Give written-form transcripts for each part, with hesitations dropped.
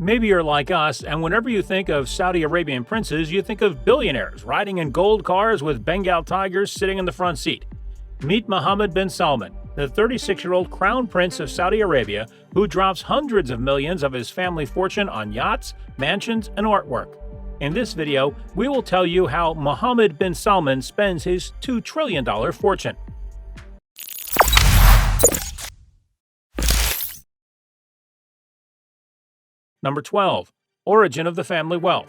Maybe you're like us, and whenever you think of Saudi Arabian princes, you think of billionaires riding in gold cars with Bengal tigers sitting in the front seat. Meet Mohammed bin Salman, the 36-year-old crown prince of Saudi Arabia who drops hundreds of millions of his family fortune on yachts, mansions, and artwork. In this video, we will tell you how Mohammed bin Salman spends his $2 trillion fortune. Number 12. Origin of the family wealth.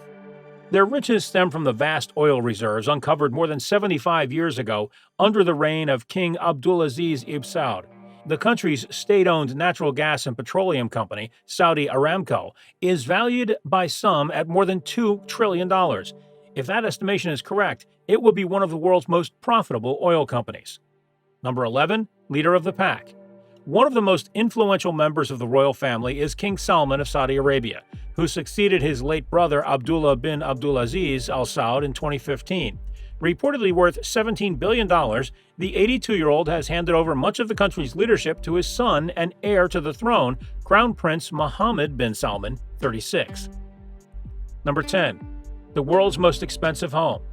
Their riches stem from the vast oil reserves uncovered more than 75 years ago under the reign of King Abdul-Aziz ibn Saud. The country's state-owned natural gas and petroleum company, Saudi Aramco, is valued by some at more than $2 trillion. If that estimation is correct, it would be one of the world's most profitable oil companies. Number 11. Leader of the pack. One of the most influential members of the royal family is King Salman of Saudi Arabia, who succeeded his late brother Abdullah bin Abdul-Aziz Al Saud in 2015. Reportedly worth $17 billion, the 82-year-old has handed over much of the country's leadership to his son and heir to the throne, Crown Prince Mohammed bin Salman, 36. Number 10. The world's most expensive home.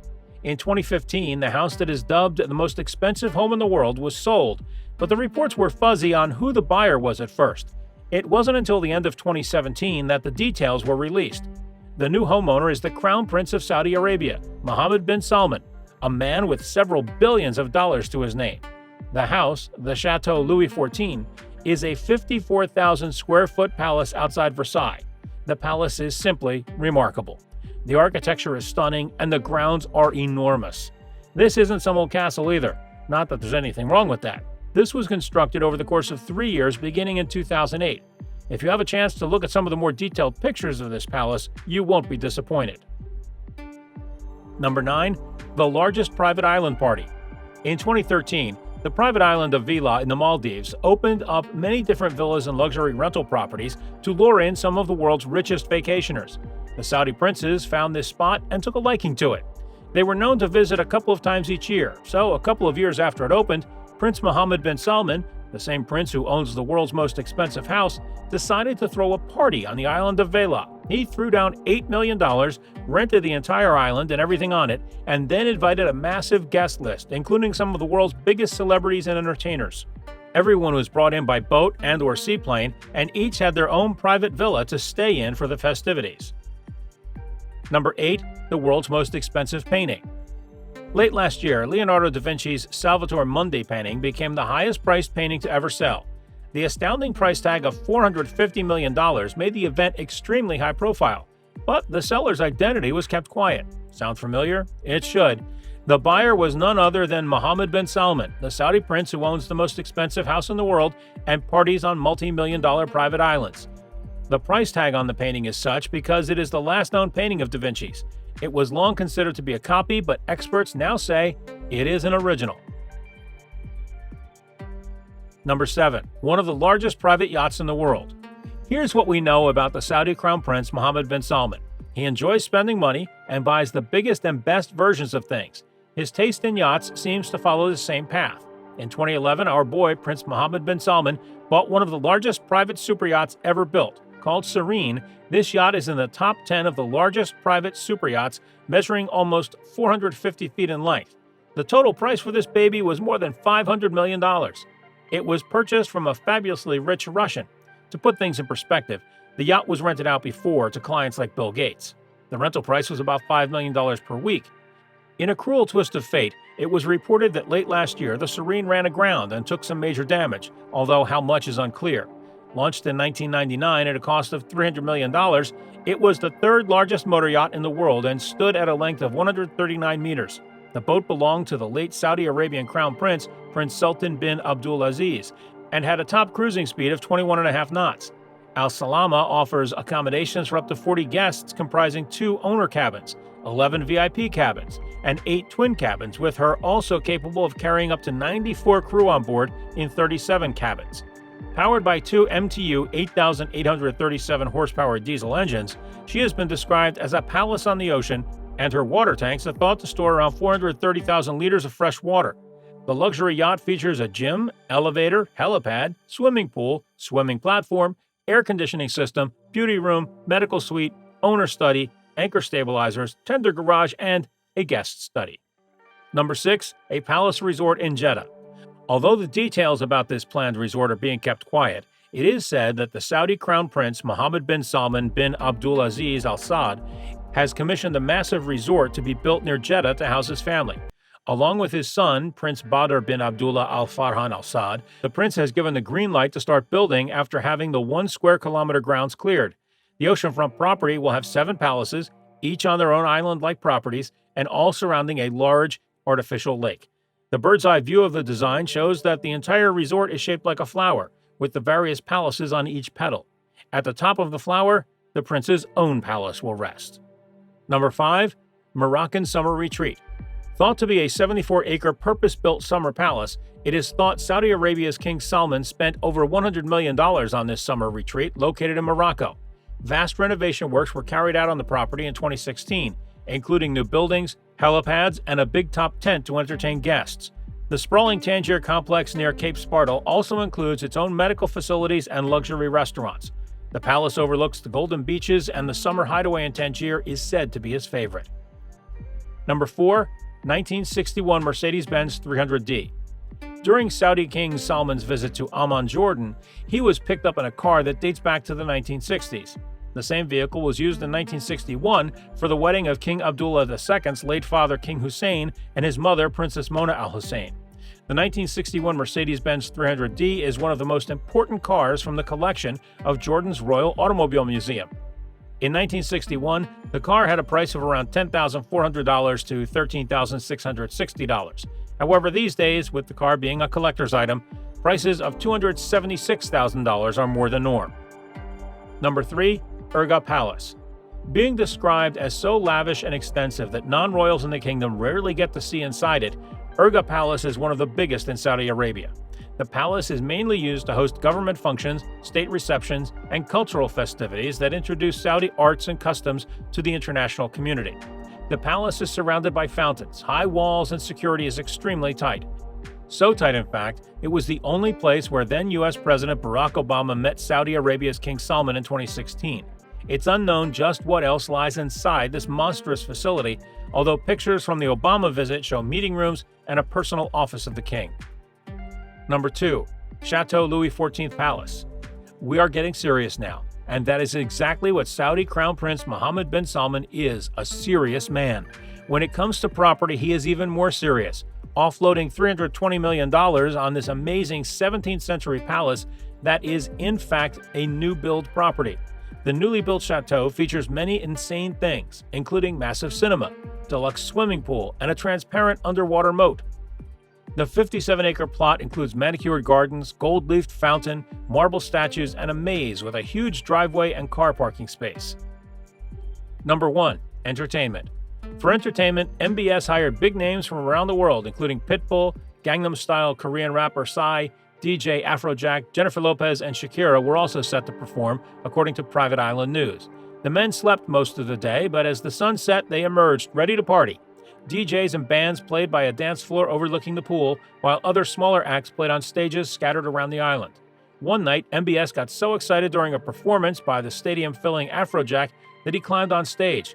In 2015, the house that is dubbed the most expensive home in the world was sold, but the reports were fuzzy on who the buyer was at first. It wasn't until the end of 2017 that the details were released. The new homeowner is the Crown Prince of Saudi Arabia, Mohammed bin Salman, a man with several billions of dollars to his name. The house, the Chateau Louis XIV, is a 54,000 square foot palace outside Versailles. The palace is simply remarkable. The architecture is stunning and the grounds are enormous. This isn't some old castle either. Not that there's anything wrong with that. This was constructed over the course of 3 years beginning in 2008. If you have a chance to look at some of the more detailed pictures of this palace, you won't be disappointed. Number 9. The largest private island party. In 2013, the private island of Villa in the Maldives opened up many different villas and luxury rental properties to lure in some of the world's richest vacationers. The Saudi princes found this spot and took a liking to it. They were known to visit a couple of times each year, so a couple of years after it opened, Prince Mohammed bin Salman, the same prince who owns the world's most expensive house, decided to throw a party on the island of Vela. He threw down $8 million, rented the entire island and everything on it, and then invited a massive guest list, including some of the world's biggest celebrities and entertainers. Everyone was brought in by boat and/or seaplane, and each had their own private villa to stay in for the festivities. Number 8. The world's most expensive painting. Late last year, Leonardo da Vinci's Salvator Mundi painting became the highest-priced painting to ever sell. The astounding price tag of $450 million made the event extremely high-profile, but the seller's identity was kept quiet. Sound familiar? It should. The buyer was none other than Mohammed bin Salman, the Saudi prince who owns the most expensive house in the world and parties on multi-million-dollar private islands. The price tag on the painting is such because it is the last known painting of da Vinci's. It was long considered to be a copy, but experts now say it is an original. Number 7. One of the largest private yachts in the world. Here's what we know about the Saudi Crown Prince Mohammed bin Salman. He enjoys spending money and buys the biggest and best versions of things. His taste in yachts seems to follow the same path. In 2011, our boy Prince Mohammed bin Salman bought one of the largest private super yachts ever built. Called Serene, this yacht is in the top 10 of the largest private super yachts, measuring almost 450 feet in length. The total price for this baby was more than $500 million. It was purchased from a fabulously rich Russian. To put things in perspective, the yacht was rented out before to clients like Bill Gates. The rental price was about $5 million per week. In a cruel twist of fate, it was reported that late last year the Serene ran aground and took some major damage, although how much is unclear. Launched in 1999 at a cost of $300 million, it was the third largest motor yacht in the world and stood at a length of 139 meters. The boat belonged to the late Saudi Arabian Crown Prince, Prince Sultan bin Abdul-Aziz, and had a top cruising speed of 21.5 knots. Al Salama offers accommodations for up to 40 guests comprising 2 owner cabins, 11 VIP cabins, and 8 twin cabins, with her also capable of carrying up to 94 crew on board in 37 cabins. Powered by 2 MTU 8,837 horsepower diesel engines, she has been described as a palace on the ocean, and her water tanks are thought to store around 430,000 liters of fresh water. The luxury yacht features a gym, elevator, helipad, swimming pool, swimming platform, air conditioning system, beauty room, medical suite, owner study, anchor stabilizers, tender garage, and a guest study. Number 6. A palace resort in Jeddah. Although the details about this planned resort are being kept quiet, it is said that the Saudi Crown Prince Mohammed bin Salman bin Abdul-Aziz Al Saud has commissioned a massive resort to be built near Jeddah to house his family. Along with his son, Prince Badr bin Abdullah Al Farhan Al Saud, the prince has given the green light to start building after having the 1 square kilometer grounds cleared. The oceanfront property will have 7 palaces, each on their own island-like properties, and all surrounding a large artificial lake. The bird's-eye view of the design shows that the entire resort is shaped like a flower, with the various palaces on each petal. At the top of the flower, the prince's own palace will rest. Number 5. Moroccan Summer Retreat. Thought to be a 74-acre purpose-built summer palace, it is thought Saudi Arabia's King Salman spent over $100 million on this summer retreat located in Morocco. Vast renovation works were carried out on the property in 2016, including new buildings, helipads, and a big top tent to entertain guests. The sprawling Tangier complex near Cape Spartel also includes its own medical facilities and luxury restaurants. The palace overlooks the golden beaches, and the summer hideaway in Tangier is said to be his favorite. Number 4. 1961 Mercedes-Benz 300D. During Saudi King Salman's visit to Amman, Jordan, he was picked up in a car that dates back to the 1960s. The same vehicle was used in 1961 for the wedding of King Abdullah II's late father King Hussein and his mother Princess Mona al-Hussein. The 1961 Mercedes-Benz 300D is one of the most important cars from the collection of Jordan's Royal Automobile Museum. In 1961, the car had a price of around $10,400 to $13,660. However, these days, with the car being a collector's item, prices of $276,000 are more the norm. Number 3. Erga Palace. Being described as so lavish and extensive that non-royals in the kingdom rarely get to see inside it, Erga Palace is one of the biggest in Saudi Arabia. The palace is mainly used to host government functions, state receptions, and cultural festivities that introduce Saudi arts and customs to the international community. The palace is surrounded by fountains, high walls, and security is extremely tight. So tight, in fact, it was the only place where then U.S. President Barack Obama met Saudi Arabia's King Salman in 2016. It's unknown just what else lies inside this monstrous facility, although pictures from the Obama visit show meeting rooms and a personal office of the king. Number 2. Chateau Louis XIV Palace. We are getting serious now, and that is exactly what Saudi Crown Prince Mohammed bin Salman is, a serious man. When it comes to property, he is even more serious, offloading $320 million on this amazing 17th century palace that is, in fact, a new build property. The newly built chateau features many insane things, including massive cinema, deluxe swimming pool, and a transparent underwater moat. The 57-acre plot includes manicured gardens, gold-leafed fountain, marble statues, and a maze with a huge driveway and car parking space. Number 1. Entertainment. For entertainment, MBS hired big names from around the world, including Pitbull, Gangnam Style Korean rapper Psy, DJ Afrojack, Jennifer Lopez, and Shakira were also set to perform, according to Private Island News. The men slept most of the day, but as the sun set, they emerged, ready to party. DJs and bands played by a dance floor overlooking the pool, while other smaller acts played on stages scattered around the island. One night, MBS got so excited during a performance by the stadium-filling Afrojack that he climbed on stage.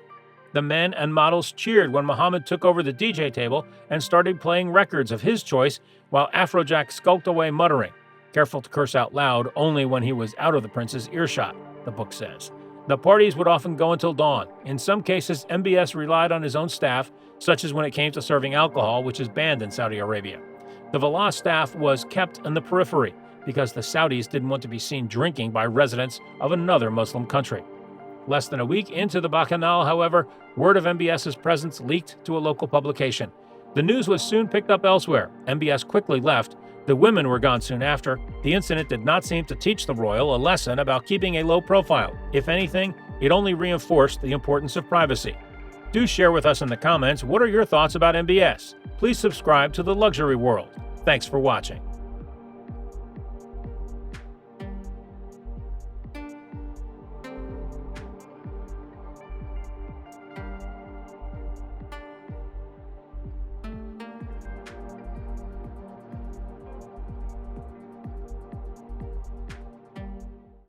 The men and models cheered when Mohammed took over the DJ table and started playing records of his choice, while Afrojack skulked away muttering, careful to curse out loud only when he was out of the prince's earshot, the book says. The parties would often go until dawn. In some cases, MBS relied on his own staff, such as when it came to serving alcohol, which is banned in Saudi Arabia. The Valah staff was kept in the periphery because the Saudis didn't want to be seen drinking by residents of another Muslim country. Less than a week into the Bacchanal, however, word of MBS's presence leaked to a local publication. The news was soon picked up elsewhere. MBS quickly left. The women were gone soon after. The incident did not seem to teach the royal a lesson about keeping a low profile. If anything, it only reinforced the importance of privacy. Do share with us in the comments what are your thoughts about MBS. Please subscribe to The Luxury World. Thanks for watching.